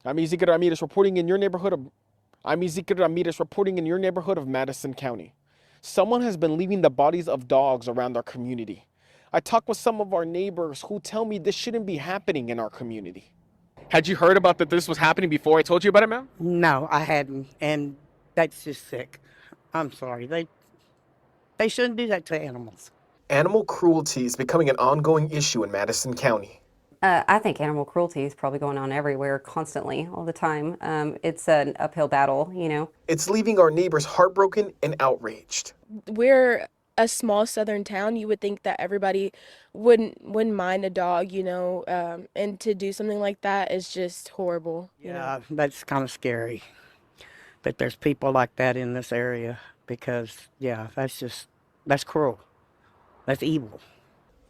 I'm Ezekiel Ramirez reporting in your neighborhood of I'm Ezekiel Ramirez reporting in your neighborhood of Madison County. Someone has been leaving the bodies of dogs around our community. I talked with some of our neighbors who tell me this shouldn't be happening in our community. Had you heard about that this was happening before I told you about it, ma'am? No, I hadn't, and that's just sick. I'm sorry. They shouldn't do that to animals. Animal cruelty is becoming an ongoing issue in Madison County. I think animal cruelty is probably going on everywhere, constantly, all the time. It's an uphill battle, you know. It's leaving our neighbors heartbroken and outraged. We're a small southern town. You would think that everybody wouldn't mind a dog, and to do something like that is just horrible. Yeah, that's kind of scary that there's people like that in this area because, yeah, that's cruel. That's evil.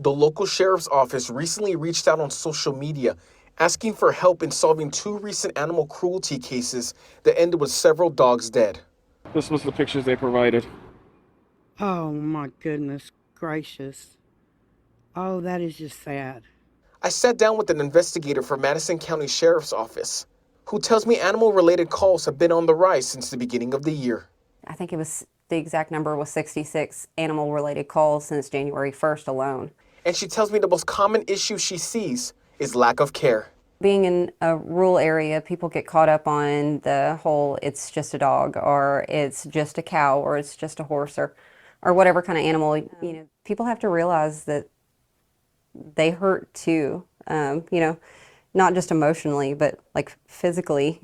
The local sheriff's office recently reached out on social media asking for help in solving two recent animal cruelty cases that ended with several dogs dead. This was the pictures they provided. Oh, my goodness gracious. Oh, that is just sad. I sat down with an investigator for Madison County Sheriff's Office who tells me animal-related calls have been on the rise since the beginning of the year. I think the exact number was 66 animal-related calls since January 1st alone. And she tells me the most common issue she sees is lack of care. Being in a rural area, people get caught up on the whole it's just a dog, or it's just a cow, or it's just a horse, or whatever kind of animal. People have to realize that they hurt too, not just emotionally, but like physically,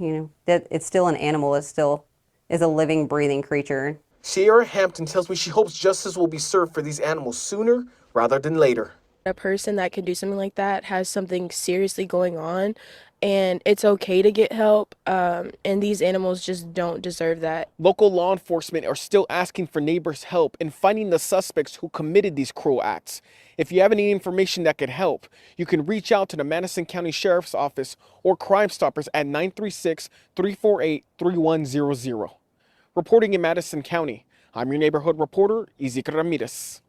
that it's still an animal, it still is a living, breathing creature. Sierra Hampton tells me she hopes justice will be served for these animals sooner rather than later. A person that can do something like that has something seriously going on, and it's okay to get help, and these animals just don't deserve that. Local law enforcement are still asking for neighbors' help in finding the suspects who committed these cruel acts. If you have any information that could help, you can reach out to the Madison County Sheriff's Office or Crime Stoppers at 936-348-3100. Reporting in Madison County, I'm your neighborhood reporter, Ezekiel Ramirez.